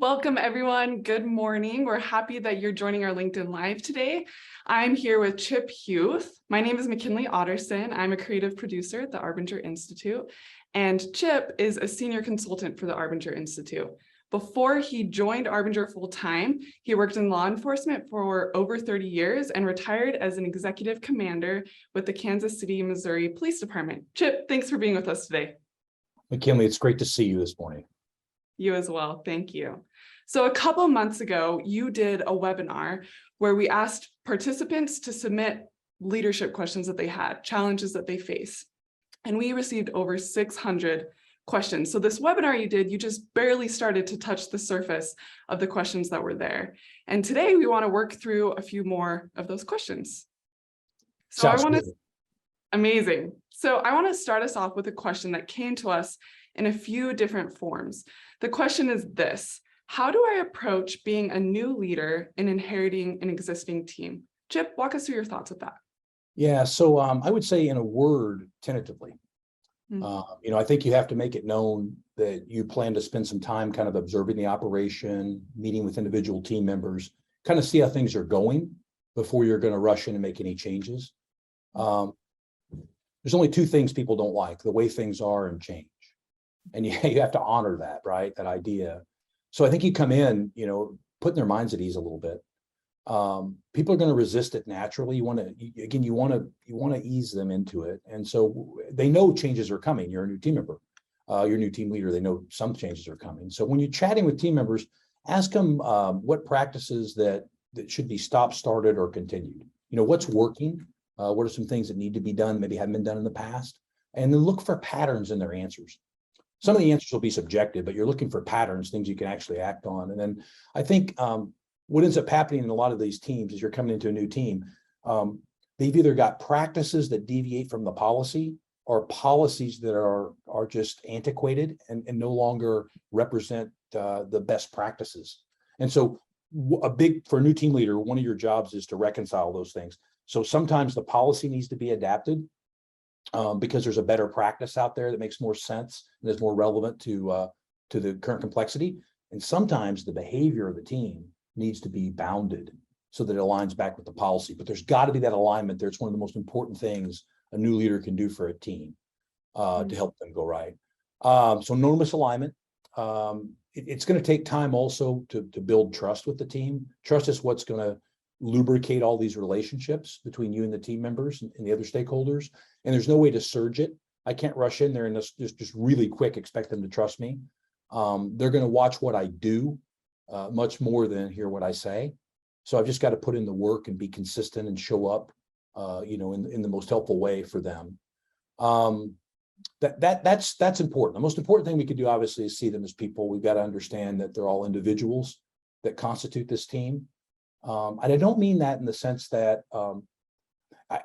Welcome, everyone. Good morning. We're happy that you're joining our LinkedIn Live today. I'm here with Chip Huth. My name is McKinley Otterson. I'm a creative producer at the Arbinger Institute, and Chip is a senior consultant for the Arbinger Institute. Before he joined Arbinger full-time, he worked in law enforcement for over 30 years and retired as an executive commander with the Kansas City, Missouri Police Department. Chip, thanks for being with us today. McKinley, it's great to see you this morning. You as well. Thank you. So a couple months ago, you did a webinar where we asked participants to submit leadership questions that they had, challenges that they face. And we received over 600 questions. So this webinar you did, you just barely started to touch the surface of the questions that were there. And today we want to work through a few more of those questions. So Amazing. So I want to start us off with a question that came to us in a few different forms. The question is this: how do I approach being a new leader and inheriting an existing team? Chip, walk us through your thoughts with that. Yeah, so I would say in a word, tentatively. I think you have to make it known that you plan to spend some time kind of observing the operation, meeting with individual team members, kind of see how things are going before you're going to rush in and make any changes. There's only two things people don't like: the way things are and change. And you have to honor that, right? That idea. So I think you come in, putting their minds at ease a little bit. People are going to resist it naturally. You want to ease them into it. And so they know changes are coming. You're a new team member, you're a new team leader. They know some changes are coming. So when you're chatting with team members, ask them what practices that should be stopped, started, or continued. What's working? What are some things that need to be done, maybe haven't been done in the past? And then look for patterns in their answers. Some of the answers will be subjective, but you're looking for patterns, things you can actually act on. And then I think what ends up happening in a lot of these teams is you're coming into a new team. They've either got practices that deviate from the policy or policies that are just antiquated and no longer represent the best practices. And so for a new team leader, one of your jobs is to reconcile those things. So sometimes the policy needs to be adapted because there's a better practice out there that makes more sense and is more relevant to the current complexity. And sometimes the behavior of the team needs to be bounded so that it aligns back with the policy. But there's got to be that alignment there. It's one of the most important things a new leader can do for a team to help them go right. So no misalignment. It's going to take time also to build trust with the team. Trust is what's going to lubricate all these relationships between you and the team members and the other stakeholders. And there's no way to surge it. I can't rush in there and just really quick expect them to trust me. They're going to watch what I do much more than hear what I say. So I've just got to put in the work and be consistent and show up, in the most helpful way for them. That's important. The most important thing we could do, obviously, is see them as people. We've got to understand that they're all individuals that constitute this team. And I don't mean that in the sense that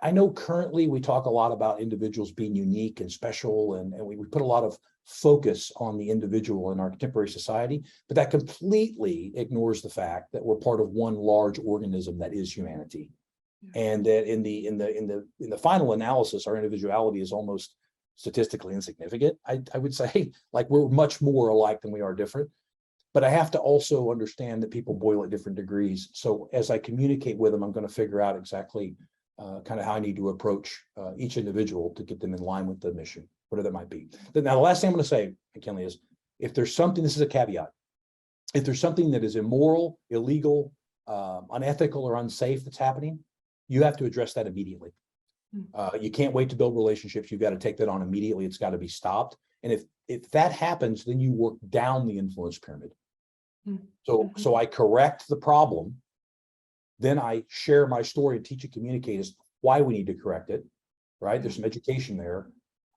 I know currently we talk a lot about individuals being unique and special, and we put a lot of focus on the individual in our contemporary society, but that completely ignores the fact that we're part of one large organism that is humanity. And that in the final analysis, our individuality is almost statistically insignificant. I would say, like, we're much more alike than we are different. But I have to also understand that people boil at different degrees. So as I communicate with them, I'm going to figure out exactly kind of how I need to approach each individual to get them in line with the mission, whatever that might be. Now, the last thing I'm going to say, McKinley, is if there's something, this is a caveat, if there's something that is immoral, illegal, unethical, or unsafe that's happening, you have to address that immediately. You can't wait to build relationships. You've got to take that on immediately. It's got to be stopped. And if that happens, then you work down the influence pyramid. So I correct the problem, then I share my story and teach and communicate as why we need to correct it, right? There's some education there.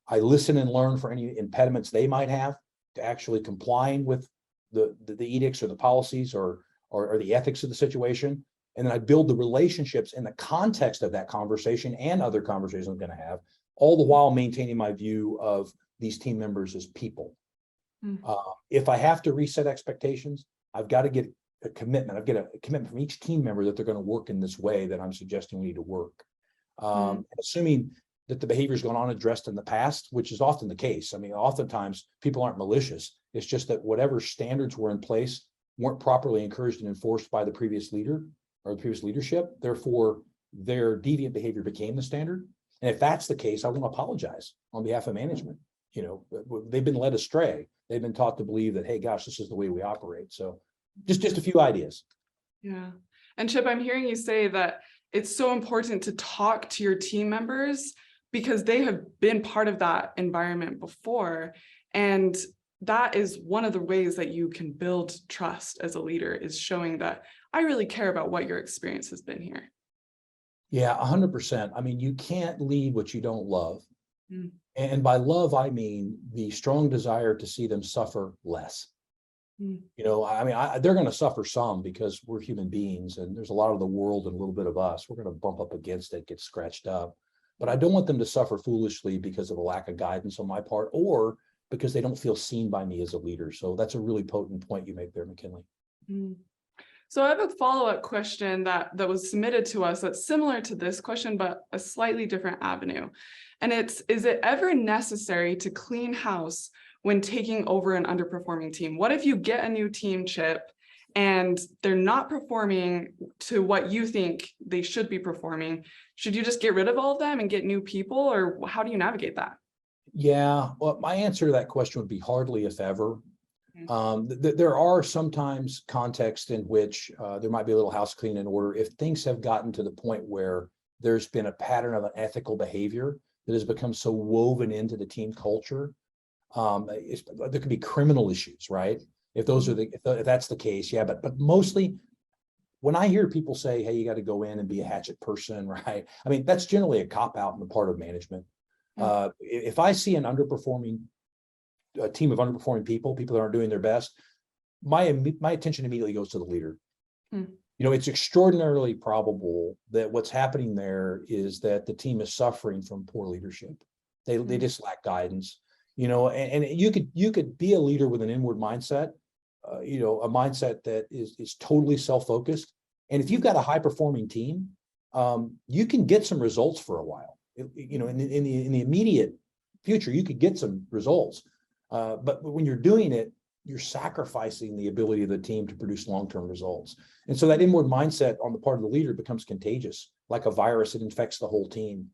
I listen and learn for any impediments they might have to actually complying with the edicts or the policies or the ethics of the situation. And then I build the relationships in the context of that conversation and other conversations I'm going to have, all the while maintaining my view of these team members as people. If I have to reset expectations, I've got to get a commitment. I've got a commitment from each team member that they're going to work in this way that I'm suggesting we need to work. Assuming that the behavior has gone unaddressed in the past, which is often the case. I mean, oftentimes people aren't malicious. It's just that whatever standards were in place weren't properly encouraged and enforced by the previous leader or the previous leadership. Therefore, their deviant behavior became the standard. And if that's the case, I want to apologize on behalf of management. You know, they've been led astray. They've been taught to believe that, hey, gosh, this is the way we operate. So just a few ideas. Yeah. And Chip, I'm hearing you say that it's so important to talk to your team members because they have been part of that environment before. And that is one of the ways that you can build trust as a leader, is showing that I really care about what your experience has been here. Yeah, 100%. I mean, you can't lead what you don't love. Mm. And by love, I mean the strong desire to see them suffer less. Mm. You know, I mean, they're going to suffer some because we're human beings and there's a lot of the world and a little bit of us. We're going to bump up against it, get scratched up. But I don't want them to suffer foolishly because of a lack of guidance on my part or because they don't feel seen by me as a leader. So that's a really potent point you make there, McKinley. Mm. So I have a follow-up question that was submitted to us that's similar to this question, but a slightly different avenue. And it's, is it ever necessary to clean house when taking over an underperforming team? What if you get a new team, Chip, and they're not performing to what you think they should be performing? Should you just get rid of all of them and get new people, or how do you navigate that? Yeah, well, my answer to that question would be hardly, if ever. There are sometimes contexts in which there might be a little house clean in order if things have gotten to the point where there's been a pattern of unethical behavior that has become so woven into the team culture. There could be criminal issues, right? If those are if that's the case, yeah. But mostly, when I hear people say, "Hey, you got to go in and be a hatchet person," right? I mean, that's generally a cop out on the part of management. If I see a team of underperforming people that aren't doing their best, my attention immediately goes to the leader. You know, it's extraordinarily probable that what's happening there is that the team is suffering from poor leadership. They just lack guidance. You know, and you could be a leader with an inward mindset, you know, a mindset that is totally self-focused. And if you've got a high-performing team, you can get some results for a while. You know, in the immediate future, you could get some results. But when you're doing it, you're sacrificing the ability of the team to produce long-term results. And so that inward mindset on the part of the leader becomes contagious, like a virus that infects the whole team.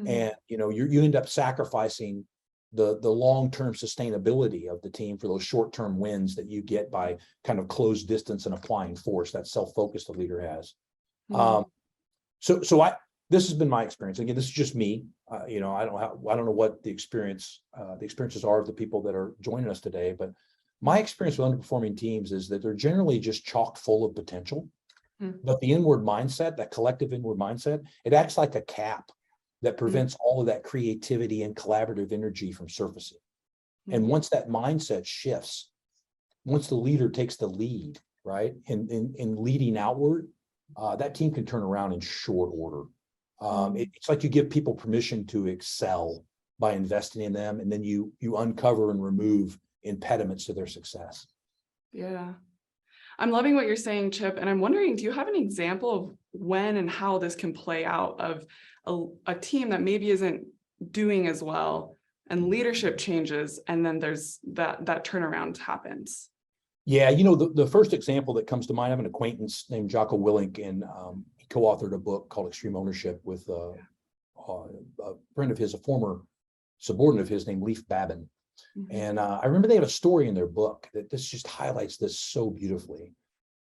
And, you know, you end up sacrificing the long-term sustainability of the team for those short-term wins that you get by kind of closed distance and applying force, that self-focus the leader has. This has been my experience. Again, this is just me. You know, I don't know what the experiences are of the people that are joining us today, but my experience with underperforming teams is that they're generally just chock full of potential. But the inward mindset, that collective inward mindset, it acts like a cap that prevents all of that creativity and collaborative energy from surfacing. And once that mindset shifts, once the leader takes the lead, right, in leading outward, that team can turn around in short order. It's like you give people permission to excel by investing in them, and then you uncover and remove impediments to their success. Yeah. I'm loving what you're saying, Chip, and I'm wondering, do you have an example of when and how this can play out of a team that maybe isn't doing as well and leadership changes, and then there's that turnaround happens? Yeah, you know, the first example that comes to mind, I have an acquaintance named Jocko Willink, and he co-authored a book called Extreme Ownership with a friend of his, a former subordinate of his named Leif Babin. And I remember they have a story in their book that this just highlights this so beautifully.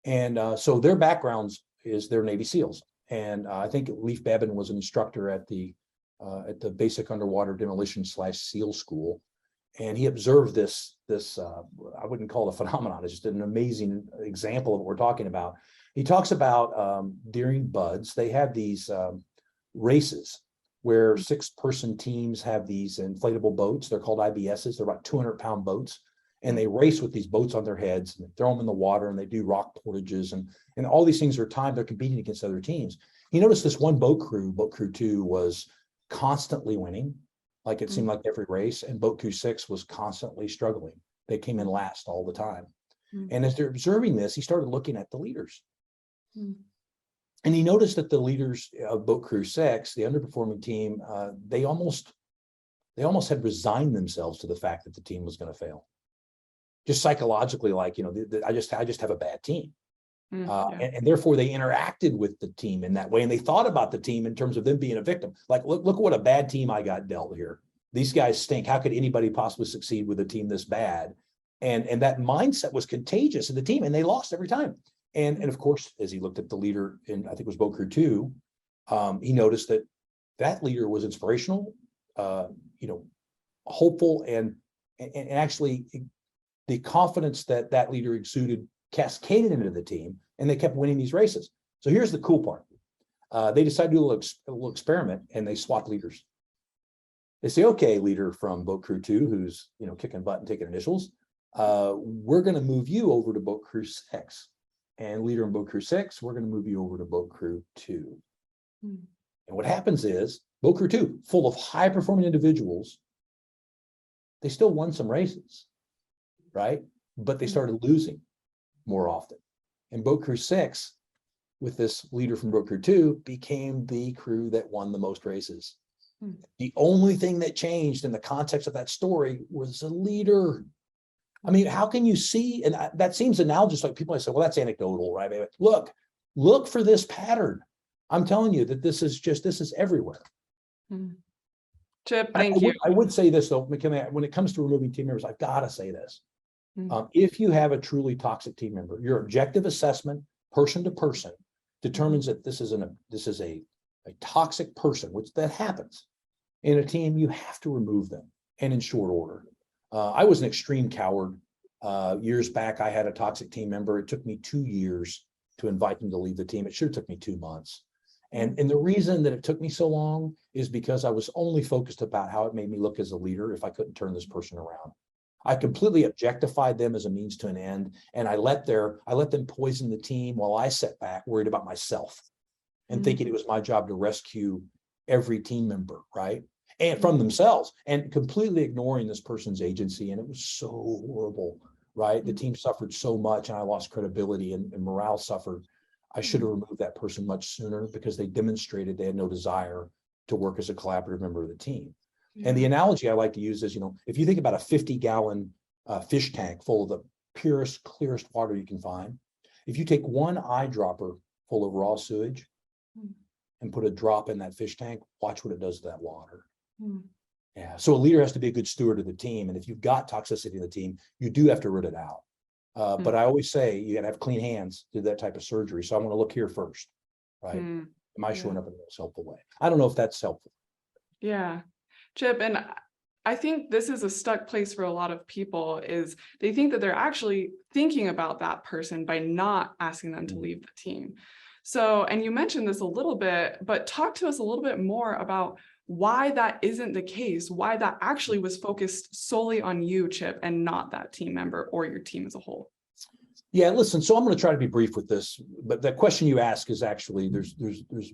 And so their backgrounds is they're Navy SEALs. And I think Leif Babin was an instructor at the Basic Underwater Demolition / SEAL School. And he observed this I wouldn't call it a phenomenon. It's just an amazing example of what we're talking about. He talks about during BUDS, they have these races where 6-person teams have these inflatable boats. They're called IBSs. They're about 200-pound boats. And they race with these boats on their heads and throw them in the water, and they do rock portages, and all these things are timed. They're competing against other teams. He noticed this one boat crew 2, was constantly winning. Like it seemed like every race, and boat crew 6 was constantly struggling. They came in last all the time. And as they're observing this, he started looking at the leaders. And he noticed that the leaders of boat crew 6, the underperforming team, they almost had resigned themselves to the fact that the team was going to fail. just psychologically, like, I just have a bad team. Yeah. And therefore they interacted with the team in that way. And they thought about the team in terms of them being a victim. Like, look what a bad team I got dealt here. These guys stink. How could anybody possibly succeed with a team this bad? And that mindset was contagious in the team, and they lost every time. And of course, as he looked at the leader in, I think it was Boat Crew 2, he noticed that leader was inspirational, hopeful, and actually the confidence that leader exuded cascaded into the team, and they kept winning these races. So here's the cool part. They decided to do a little experiment, and they swapped leaders. They say, okay, leader from Boat Crew 2, who's kicking butt and taking initials, we're going to move you over to Boat Crew 6. And leader in Boat Crew 6, we're going to move you over to Boat Crew 2. And what happens is, Boat Crew 2, full of high-performing individuals, they still won some races, right? But they started losing more often. And Boat Crew 6, with this leader from Boat Crew 2, became the crew that won the most races. The only thing that changed in the context of that story was the leader. I mean, how can you see? And that seems analogous. Like people say, well, that's anecdotal, right? Look for this pattern. I'm telling you that this is everywhere. Chip, thank you. I would say this though, McKinley, when it comes to removing team members, I've got to say this. If you have a truly toxic team member, your objective assessment, person to person, determines that this is a toxic person, which that happens in a team. You have to remove them, and in short order. I was an extreme coward. Years back, I had a toxic team member. It took me 2 years to invite them to leave the team. It should have took me 2 months. And the reason that it took me so long is because I was only focused about how it made me look as a leader if I couldn't turn this person around. I completely objectified them as a means to an end, and I let them poison the team while I sat back worried about myself and thinking it was my job to rescue every team member, right? And from themselves, and completely ignoring this person's agency. And it was so horrible, right? The team suffered so much, and I lost credibility, and morale suffered. I should have removed that person much sooner, because they demonstrated they had no desire to work as a collaborative member of the team. And the analogy I like to use is, if you think about a 50-gallon fish tank full of the purest, clearest water you can find, if you take one eyedropper full of raw sewage and put a drop in that fish tank, watch what it does to that water. Yeah. So a leader has to be a good steward of the team. And if you've got toxicity in the team, you do have to root it out. But I always say you got to have clean hands to do that type of surgery. So I want to look here first, right? Am I showing up in the most helpful way? I don't know if that's helpful. Yeah. Chip, and I think this is a stuck place for a lot of people, is they think that they're actually thinking about that person by not asking them to leave the team. So, and you mentioned this a little bit, but talk to us a little bit more about why that isn't the case, why that actually was focused solely on you, Chip, and not that team member or your team as a whole. Yeah, listen, so I'm going to try to be brief with this, but the question you ask is actually, there's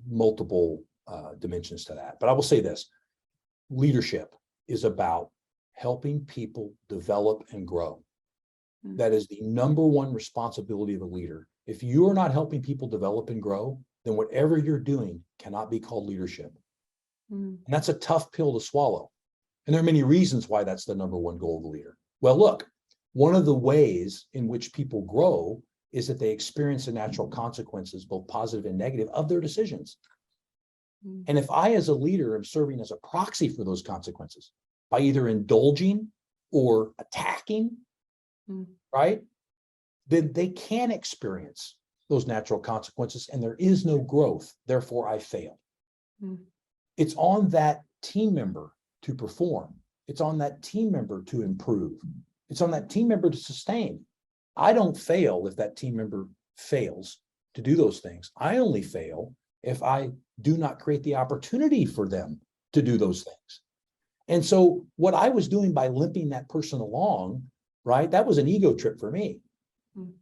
multiple dimensions to that. But I will say this: leadership is about helping people develop and grow. That is the number one responsibility of a leader. If you're not helping people develop and grow, then whatever you're doing cannot be called leadership. And that's a tough pill to swallow. And there are many reasons why that's the number one goal of a leader. Well, look, one of the ways in which people grow is that they experience the natural consequences, both positive and negative, of their decisions. And if I, as a leader, am serving as a proxy for those consequences by either indulging or attacking, right, then they can experience those natural consequences, and there is no growth. Therefore, I fail. It's on that team member to perform. It's on that team member to improve. It's on that team member to sustain. I don't fail if that team member fails to do those things. I only fail if I do not create the opportunity for them to do those things. And so what I was doing by limping that person along, right, that was an ego trip for me.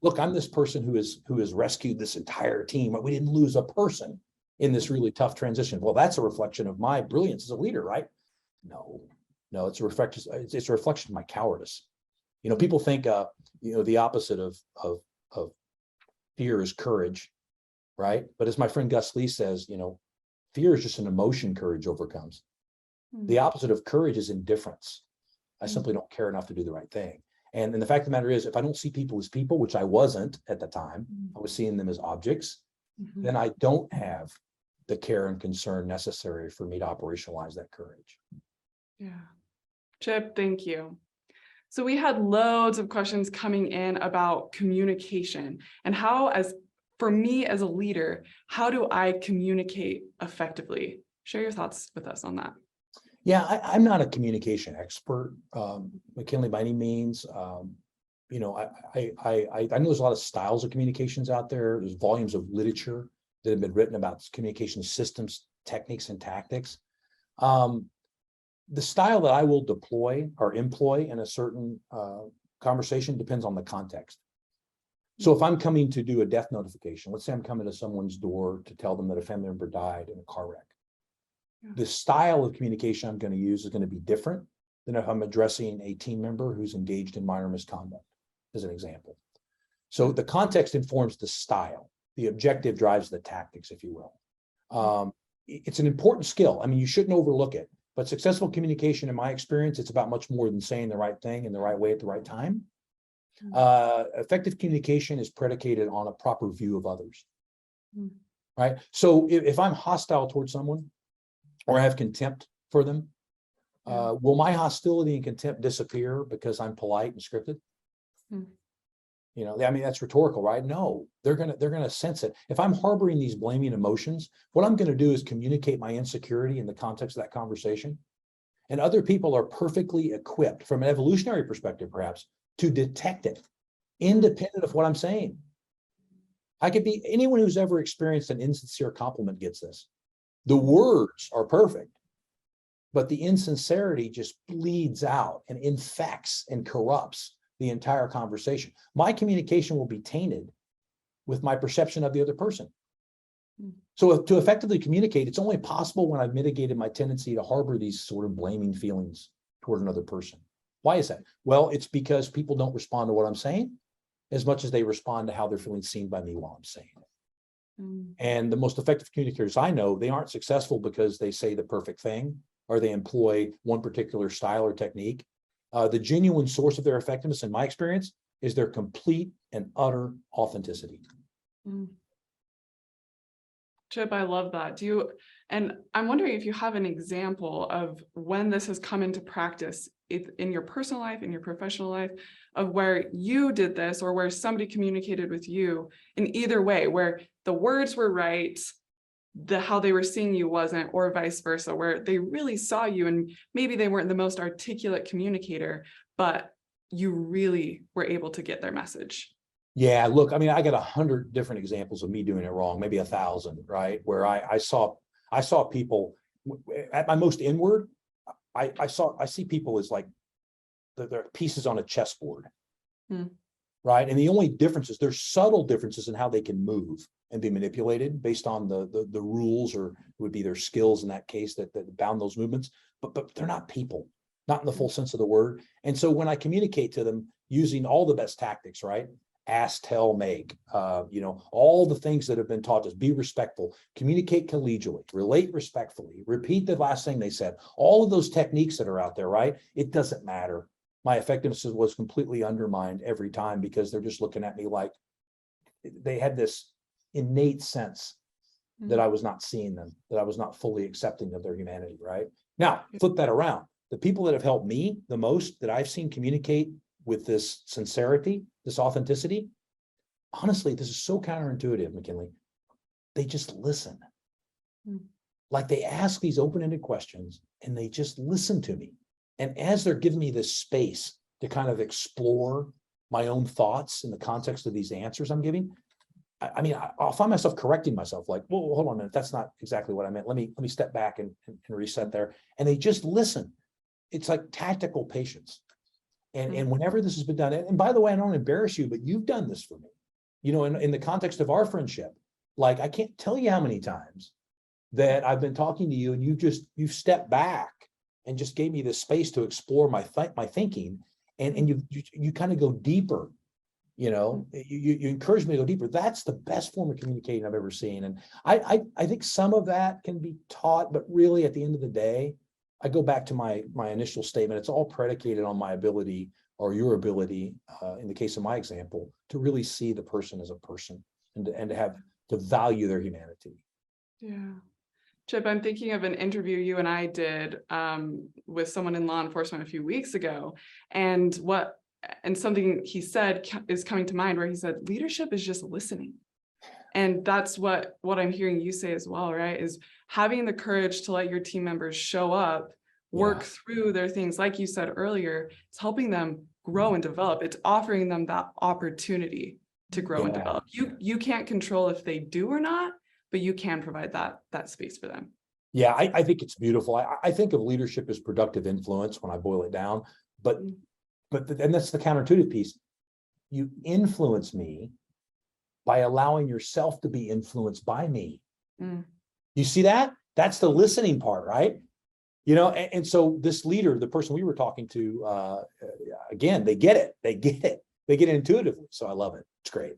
Look, I'm this person who has rescued this entire team, but we didn't lose a person in this really tough transition. Well, that's a reflection of my brilliance as a leader, right? No, it's a reflection. It's a reflection of my cowardice. People think, the opposite of fear is courage, right? But as my friend Gus Lee says, fear is just an emotion courage overcomes. The opposite of courage is indifference. I simply don't care enough to do the right thing. And the fact of the matter is, if I don't see people as people, which I wasn't at the time, I was seeing them as objects, then I don't have the care and concern necessary for me to operationalize that courage. Yeah. Chip, thank you. So we had loads of questions coming in about communication and how, for me as a leader, how do I communicate effectively? Share your thoughts with us on that. Yeah, I'm not a communication expert, McKinley, by any means. You know, I know there's a lot of styles of communications out there. There's volumes of literature that have been written about communication systems, techniques, and tactics. The style that I will deploy or employ in a certain conversation depends on the context. So if I'm coming to do a death notification, let's say I'm coming to someone's door to tell them that a family member died in a car wreck. The style of communication I'm going to use is going to be different than if I'm addressing a team member who's engaged in minor misconduct, as an example. So the context informs the style. The objective drives the tactics, if you will. It's an important skill. I mean, you shouldn't overlook it. But successful communication, in my experience, it's about much more than saying the right thing in the right way at the right time. Effective communication is predicated on a proper view of others. Right? So if I'm hostile towards someone, or I have contempt for them, will my hostility and contempt disappear because I'm polite and scripted? You know, I mean, that's rhetorical, right? No, they're gonna sense it. If I'm harboring these blaming emotions, what I'm going to do is communicate my insecurity in the context of that conversation. And other people are perfectly equipped, from an evolutionary perspective, perhaps, to detect it, independent of what I'm saying. I could be anyone who's ever experienced an insincere compliment gets this. The words are perfect, but the insincerity just bleeds out and infects and corrupts the entire conversation. My communication will be tainted with my perception of the other person. So to effectively communicate, it's only possible when I've mitigated my tendency to harbor these sort of blaming feelings toward another person. Why is that? Well, it's because people don't respond to what I'm saying as much as they respond to how they're feeling seen by me while I'm saying it. And the most effective communicators I know, they aren't successful because they say the perfect thing or they employ one particular style or technique. The genuine source of their effectiveness, in my experience, is their complete and utter authenticity. Chip, I love that. And I'm wondering if you have an example of when this has come into practice in your personal life, in your professional life, of where you did this or where somebody communicated with you in either way, where the words were right, how they were seeing you wasn't, or vice versa, where they really saw you and maybe they weren't the most articulate communicator, but you really were able to get their message. Yeah, look, I mean, I got 100 different examples of me doing it wrong, maybe 1,000, right? Where I saw people at my most inward. I see people as like they're pieces on a chessboard, right? And the only difference is there's subtle differences in how they can move and be manipulated based on the rules, or it would be their skills in that case that bound those movements. But they're not people, not in the full sense of the word. And so when I communicate to them using all the best tactics, right? Ask, tell, make, you know, all the things that have been taught us: be respectful, communicate collegially, relate respectfully, repeat the last thing they said, all of those techniques that are out there, right? It doesn't matter. My effectiveness was completely undermined every time because they're just looking at me like they had this innate sense that I was not seeing them, that I was not fully accepting of their humanity, right? Now, flip that around. The people that have helped me the most that I've seen communicate with this sincerity, this authenticity, honestly, this is so counterintuitive, McKinley. They just listen. Like they ask these open-ended questions and they just listen to me. And as they're giving me this space to kind of explore my own thoughts in the context of these answers I'm giving, I mean, I'll find myself correcting myself, like, well, hold on a minute, that's not exactly what I meant. Let me step back and reset there. And they just listen. It's like tactical patience. And whenever this has been done, and by the way, I don't embarrass you, but you've done this for me, you know, in the context of our friendship. Like, I can't tell you how many times that I've been talking to you and you've stepped back and just gave me this space to explore my thinking, and you kind of go deeper, you know, you encourage me to go deeper. That's the best form of communicating I've ever seen. And I think some of that can be taught, but really at the end of the day, I go back to my initial statement. It's all predicated on my ability or your ability, in the case of my example, to really see the person as a person and to value their humanity. Yeah. Chip, I'm thinking of an interview you and I did with someone in law enforcement a few weeks ago, and something he said is coming to mind, where he said leadership is just listening. And that's what I'm hearing you say as well, right? Is having the courage to let your team members show up, work through their things, like you said earlier. It's helping them grow and develop. It's offering them that opportunity to grow and develop. You can't control if they do or not, but you can provide that space for them. Yeah, I think it's beautiful. I think of leadership as productive influence when I boil it down, but then that's the counterintuitive piece. You influence me by allowing yourself to be influenced by me. You see that? That's the listening part, right? You know, and so this leader, the person we were talking to, again, they get it. They get it intuitively. So I love it. It's great.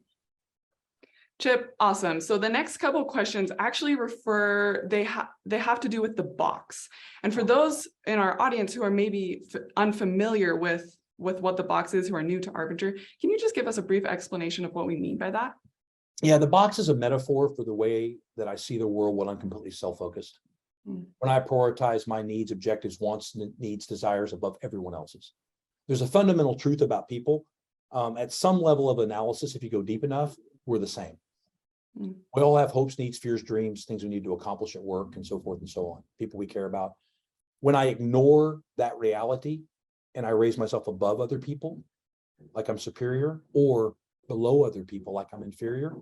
Chip, awesome. So the next couple of questions actually they have to do with the box. And for those in our audience who are maybe unfamiliar with what the box is, who are new to Arbinger, can you just give us a brief explanation of what we mean by that? Yeah, the box is a metaphor for the way that I see the world when I'm completely self-focused. When I prioritize my needs, objectives, wants, needs, desires above everyone else's. There's a fundamental truth about people. At some level of analysis, if you go deep enough, we're the same. We all have hopes, needs, fears, dreams, things we need to accomplish at work, and so forth and so on, people we care about. When I ignore that reality and I raise myself above other people, like I'm superior, or below other people, like I'm inferior,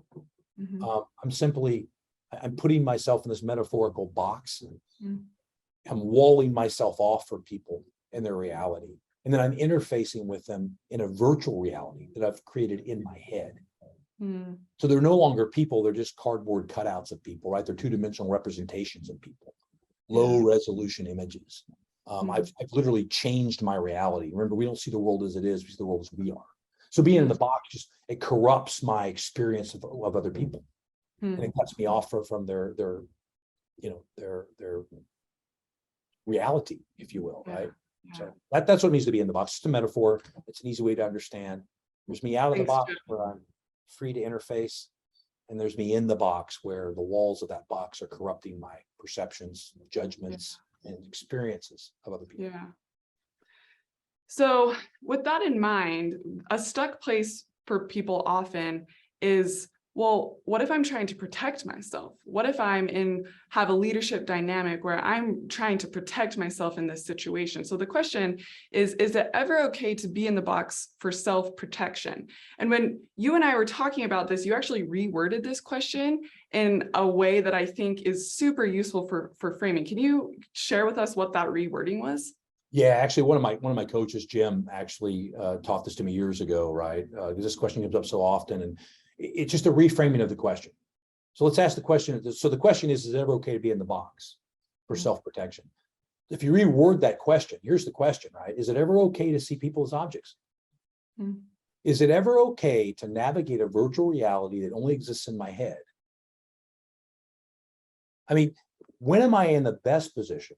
I'm putting myself in this metaphorical box. I'm walling myself off from people and their reality. And then I'm interfacing with them in a virtual reality that I've created in my head. So they're no longer people, they're just cardboard cutouts of people, right? They're two-dimensional representations of people, low resolution images. I've literally changed my reality. Remember, we don't see the world as it is, we see the world as we are. So being in the box, it corrupts my experience of other people. And it cuts me off from their reality, if you will, right? So that's what needs to be in the box. It's a metaphor. It's an easy way to understand. There's me out of the box where I'm free to interface, and there's me in the box where the walls of that box are corrupting my perceptions, judgments, and experiences of other people. Yeah. So with that in mind, a stuck place for people often is, well, what if I'm trying to protect myself? What if have a leadership dynamic where I'm trying to protect myself in this situation? So the question is it ever okay to be in the box for self-protection? And when you and I were talking about this, you actually reworded this question in a way that I think is super useful for framing. Can you share with us what that rewording was? Yeah, actually, one of my coaches, Jim, actually taught this to me years ago, right? Because this question comes up so often, and it's just a reframing of the question. So let's ask the question. So the question is it ever okay to be in the box for self-protection? If you reword that question, here's the question, right? Is it ever okay to see people as objects? Is it ever okay to navigate a virtual reality that only exists in my head? I mean, when am I in the best position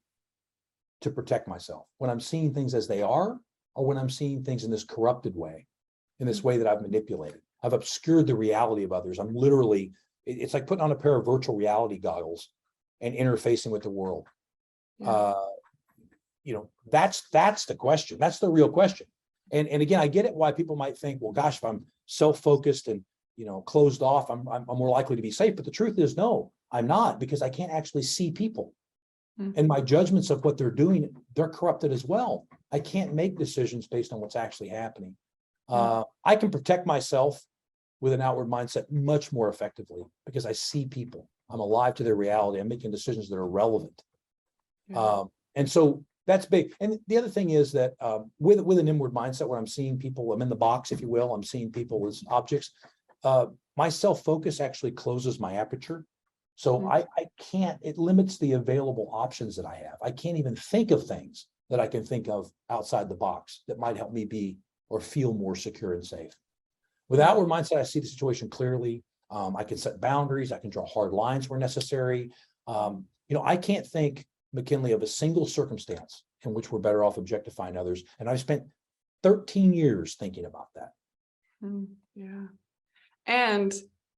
to protect myself? When I'm seeing things as they are, or when I'm seeing things in this corrupted way, in this way that I've manipulated? I've obscured the reality of others. I'm literally, it's like putting on a pair of virtual reality goggles and interfacing with the world. That's the question. That's the real question. And again, I get it why people might think, well, gosh, if I'm self-focused and closed off, I'm more likely to be safe. But the truth is, no, I'm not, because I can't actually see people. And my judgments of what they're doing, they're corrupted as well. I can't make decisions based on what's actually happening. I can protect myself with an outward mindset much more effectively because I see people. I'm alive to their reality. I'm making decisions that are relevant. And so that's big. And the other thing is that with an inward mindset, where I'm seeing people, I'm in the box, if you will, I'm seeing people as objects. My self-focus actually closes my aperture. So I can't, it limits the available options that I have. I can't even think of things that I can think of outside the box that might help me be or feel more secure and safe. With outward mindset, I see the situation clearly. I can set boundaries. I can draw hard lines where necessary. I can't think, McKinley, of a single circumstance in which we're better off objectifying others. And I've spent 13 years thinking about that. Yeah. And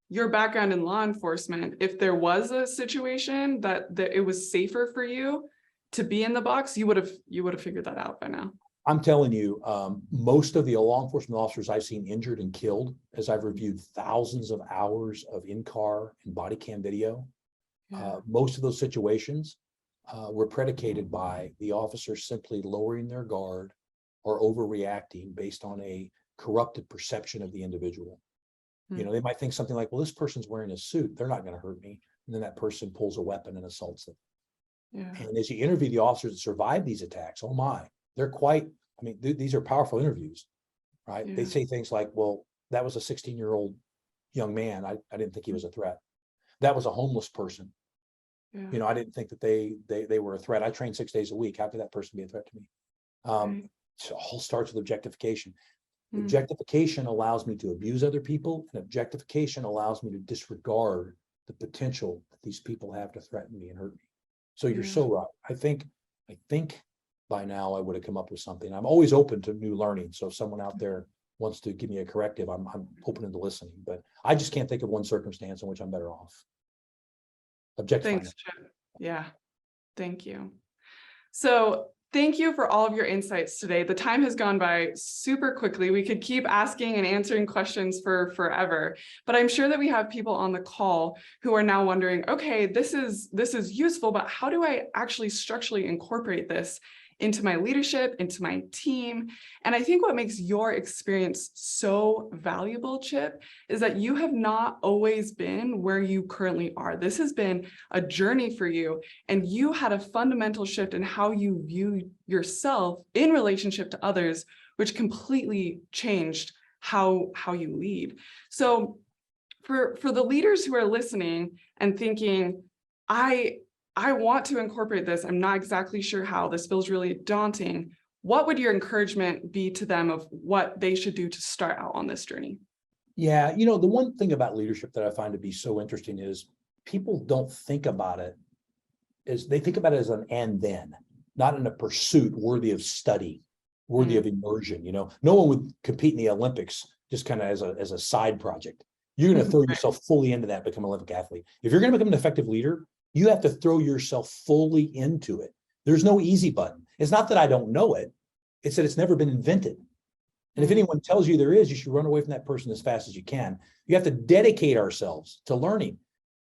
your background in law enforcement, if there was a situation that it was safer for you to be in the box, you would have figured that out by now. I'm telling you, most of the law enforcement officers I've seen injured and killed, as I've reviewed thousands of hours of in-car and body cam video, most of those situations were predicated by the officer simply lowering their guard or overreacting based on a corrupted perception of the individual. You know, they might think something like, well, this person's wearing a suit, they're not going to hurt me. And then that person pulls a weapon and assaults them. And as you interview the officers that survived these attacks, oh my, they're quite, I mean, these are powerful interviews, right? They say things like, well, that was a 16-year-old young man. I didn't think he was a threat. That was a homeless person. You know, I didn't think that they were a threat. I trained 6 days a week. How could that person be a threat to me? So it all starts with objectification. Objectification allows me to abuse other people, and objectification allows me to disregard the potential that these people have to threaten me and hurt me. So you're so right. I think by now I would have come up with something. I'm always open to new learning. So if someone out there wants to give me a corrective, I'm open to listening. But I just can't think of one circumstance in which I'm better off. Thanks, Chip. Yeah, thank you. So thank you for all of your insights today. The time has gone by super quickly. We could keep asking and answering questions for forever, but I'm sure that we have people on the call who are now wondering, okay, this is useful, but how do I actually structurally incorporate this into my leadership, into my team? And I think what makes your experience so valuable, Chip, is that you have not always been where you currently are. This has been a journey for you, and you had a fundamental shift in how you view yourself in relationship to others, which completely changed how you lead. So for the leaders who are listening and thinking, I want to incorporate this, I'm not exactly sure how, this feels really daunting, what would your encouragement be to them of what they should do to start out on this journey? Yeah, you know, the one thing about leadership that I find to be so interesting is people don't think about it as they think about it as an and then, not in a pursuit worthy of study, worthy of immersion. You know, no one would compete in the Olympics just kind of as a side project. You're going to throw yourself fully into that, become an Olympic athlete. If you're going to become an effective leader, you have to throw yourself fully into it. There's no easy button. It's not that I don't know it. It's that it's never been invented. And if anyone tells you there is, you should run away from that person as fast as you can. You have to dedicate ourselves to learning.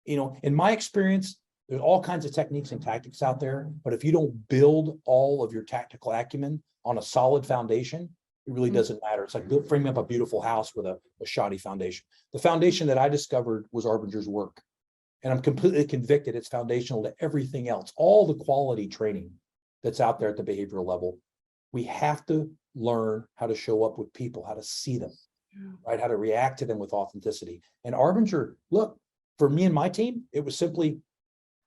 You know, in my experience, there's all kinds of techniques and tactics out there, but if you don't build all of your tactical acumen on a solid foundation, it really doesn't matter. It's like framing up a beautiful house with a shoddy foundation. The foundation that I discovered was Arbinger's work. And I'm completely convicted it's foundational to everything else, all the quality training that's out there at the behavioral level. We have to learn how to show up with people, how to see them, right? How to react to them with authenticity. And Arbinger, look, for me and my team, it was simply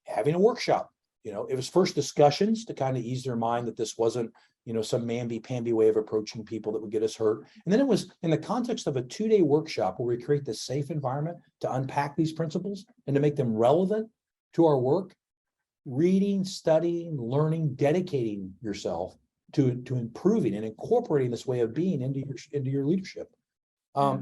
having a workshop. You know, it was first discussions to kind of ease their mind that this wasn't, you know, some mamby-pamby way of approaching people that would get us hurt. And then it was in the context of a 2-day workshop where we create this safe environment to unpack these principles and to make them relevant to our work, reading, studying, learning, dedicating yourself to improving and incorporating this way of being into your leadership.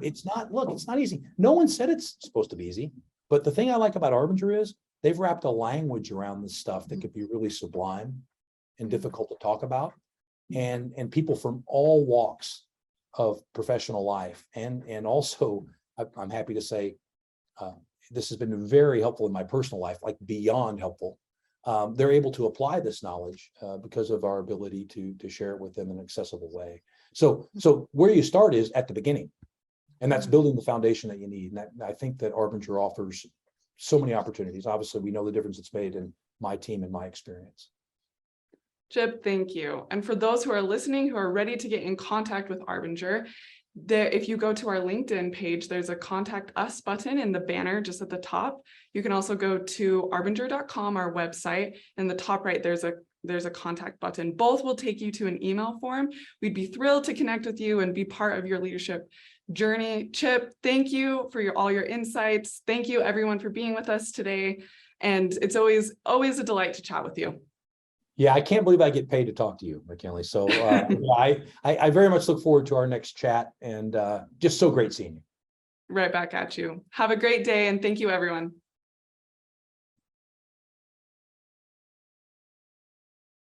It's not easy. No one said it's supposed to be easy, but the thing I like about Arbinger is they've wrapped a language around this stuff that could be really sublime and difficult to talk about. And people from all walks of professional life. And also, I'm happy to say, this has been very helpful in my personal life, like beyond helpful. They're able to apply this knowledge because of our ability to share it with them in an accessible way. So where you start is at the beginning, and that's building the foundation that you need. And I think that Arbinger offers so many opportunities. Obviously, we know the difference it's made in my team and my experience. Chip, thank you. And for those who are listening, who are ready to get in contact with Arbinger, if you go to our LinkedIn page, there's a contact us button in the banner just at the top. You can also go to arbinger.com, our website. In the top right, there's a contact button. Both will take you to an email form. We'd be thrilled to connect with you and be part of your leadership journey. Chip, thank you for all your insights. Thank you everyone for being with us today. And it's always a delight to chat with you. Yeah, I can't believe I get paid to talk to you, McKinley. So I very much look forward to our next chat, and just so great seeing you. Right back at you. Have a great day, and thank you, everyone.